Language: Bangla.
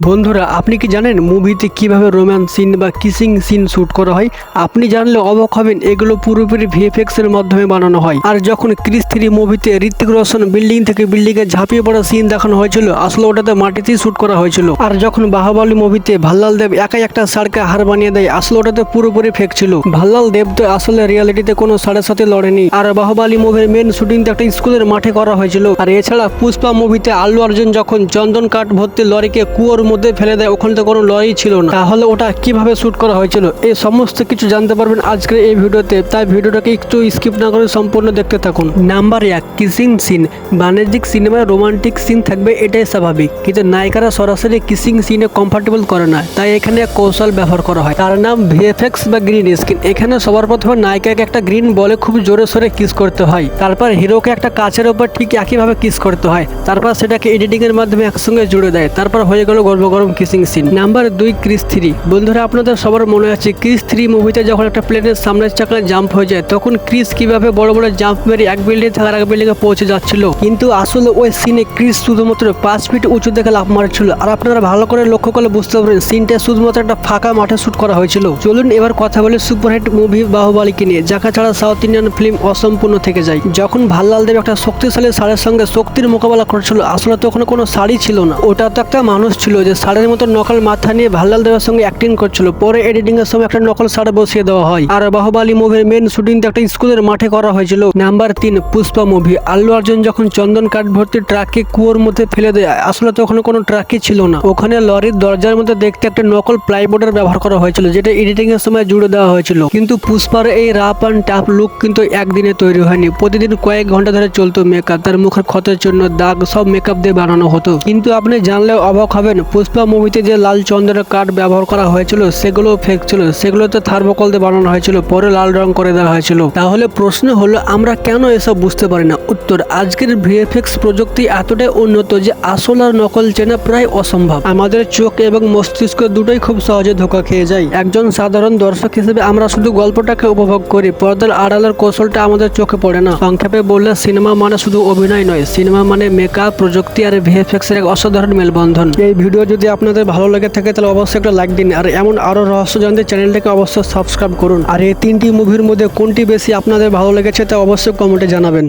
বন্ধুরা, আপনি কি জানেন মুভিতে কিভাবে রোম্যান্স সিন বা কিসিং সিন শুট করা হয়? আপনি জানলে অবাক হবেন, এগুলো পুরোপুরি ভিএফএক্স এর মাধ্যমে বানানো হয়। আর যখন ক্রিস 3 মুভিতে ঋত্বিক রোশন বিল্ডিং থেকে বিল্ডিং এ ঝাঁপিয়ে পড়া সিন দেখানো হয়েছিল, আসলে ওটাতে মাটিতেই শুট করা হয়েছিল। আর যখন বাহুবলী মুভিতে ভাল্লাল দেব একাই একটা ষাঁড়কে হার বানিয়ে দেয়, আসলে ওটাতে পুরোপুরি ফেক ছিল। ভাল্লাল দেব তো আসলে রিয়ালিটিতে কোনো ষাঁড়ের সাথে লড়েনি। আর বাহুবলী মুভির মেন শুটিংটা একটা স্কুলের মাঠে করা হয়েছিল। আর এছাড়া পুষ্পা মুভিতে আল্লু অর্জুন যখন চন্দন কাঠ ভর্তি লরিকে কুয়োর মধ্যে ফেলে দেয়, ওখানে তো কোনো লরি ছিল না, তাহলে ওটা কিভাবে শুট করা হয়েছিল এই সমস্ত কিছু জানতে পারবেন আজকের এই ভিডিওতে। তাই ভিডিওটাকে একটু স্কিপ না করে সম্পূর্ণ দেখতে থাকুন। Number 1, kissing scene. বাণিজ্যিক সিনেমায় রোমান্টিক সিন থাকবে, এটাই স্বাভাবিক, কিন্তু নায়িকারা সরাসরি কিসিং সিনে কমফর্টেবল করে না, তাই এখানে এক কৌশল ব্যবহার করা হয়, তার নাম ভিএফএক্স বা গ্রিন স্ক্রিন। এখানে সবার প্রথমে নায়িকাকে একটা গ্রিন বলে খুব জোরে সোরে কিস করতে হয়, তারপর হিরোকে একটা কাচের উপর ঠিক একইভাবে কিস করতে হয়, তারপর সেটাকে এডিটিং এর মাধ্যমে একসঙ্গে জুড়ে দেয়, তারপর হয়ে গেল গর্ভগরম কিসিং সিন। Number 2, Chris 3। বন্ধুরা, আপনাদের সবার মনে আছে ক্রিস 3 মুভিতে যখন একটা প্লেনের সামনের চাকা জাম্প হয়ে যায়, তখন ক্রিস কিভাবে বড় বড় জাম্প মেরে এক বিল্ডিং থেকে আরেক বিল্ডিং এ পৌঁছে যাচ্ছিল, কিন্তু আসলে ওই সিনে ক্রিস শুধুমাত্র 5 ফিট উঁচু থেকে লাফ মারছিল। আর আপনারা ভালো করে লক্ষ্য করলে বুঝতে পারবেন সিনটা শুধুমাত্র একটা ফাঁকা মাঠে শুট করা হয়েছিল। চলুন এবার কথা বলি সুপারহিট মুভি বাহুবলীকে নিয়ে, যাকে ছাড়া সাউথ ইন্ডিয়ান ফিল্ম অসম্পূর্ণ থেকে যায়। যখন ভাল্লাল দেব একটা শক্তিশালী ষাঁড়ের সঙ্গে শক্তির মোকাবেলা করছিল, আসলে তো ওখানে কোনো শাড়ি ছিল না, ওটা তো একটা মানুষ ছিল যে ষাঁড়ের মতো নকল মাথা নিয়ে ভাল্লাল দেবের সঙ্গে অ্যাক্টিং করছিল। পরে এডিটিং এর সময় একটা নকল ষাঁড় বসিয়ে দেওয়া হয়। আর বাহুবলী মুভির মেন শুটিং একটা স্কুলের মাঠে করা হয়েছিল। Number 3, Pushpa movie. আল্লু অর্জুন যখন চন্দন কাঠ ভর্তি ট্রাককে কুয়োর মধ্যে ফেলে দেয়, আসলে তো ওখানে কোনো ট্রাকই ছিল না, ওখানে লরির দরজার মধ্যে দেখতে একটা নকল প্লাইবোর্ডের ব্যবহার করা হয়েছিল, যেটা এডিটিং এর সময় জুড়ে দেওয়া হয়েছিল। কিন্তু পুষ্পার এই রাপ অ্যান্ড টাফ লুক কিন্তু একদিনে তৈরি হয়নি, প্রতিদিন কয়েক ঘন্টা ধরে চলতো মেকআপ, তার মুখের ক্ষতের জন্য দাগ সব মেকআপ দিয়ে বানানো হতো। কিন্তু আপনি জানলেও অবাক হবেন, পুষ্পা মুভিতে যে লাল চন্দনের কাঠ ব্যবহার করা হয়েছিল সেগুলো ফেক ছিল, সেগুলোতে থার্মোকল দিয়ে বানানো হয়েছিল, পরে লাল রং করে দেওয়া হয়েছিল। তাহলে প্রশ্ন হলো, আমরা কেন এসব বুঝতে পারি না? উত্তর, আজকের ভিএফএক্স প্রযুক্তি এতটাই উন্নত যে আসল আর নকল চেনা প্রায় অসম্ভব। আমাদের চোখ এবং মস্তিষ্ক দুটোই খুব সহজে ধোঁকা খেয়ে যায়। একজন সাধারণ দর্শক হিসেবে আমরা শুধু গল্পটাকে উপভোগ করি, পর্দার আড়ালের কৌশলটা আমাদের চোখে পড়ে না। সংক্ষেপে বললে, সিনেমা মানে শুধু অভিনয় নয়, সিনেমা মানে মেকআপ, প্রযুক্তি আর ভিএফএক্স এর এক অসাধারণ মেলবন্ধন। এই ভিডিও যদি আপনাদের ভালো লেগে থাকে তাহলে অবশ্যই একটা লাইক দিন, আর এমন আরো রহস্য জানতে চ্যানেলটাকে অবশ্যই সাবস্ক্রাইব করুন। আর এই 3টি মুভির মধ্যে কোনটি বেশি আপনাদের ভালো লেগেছে তা অবশ্যই কমেন্টে জানাবেন।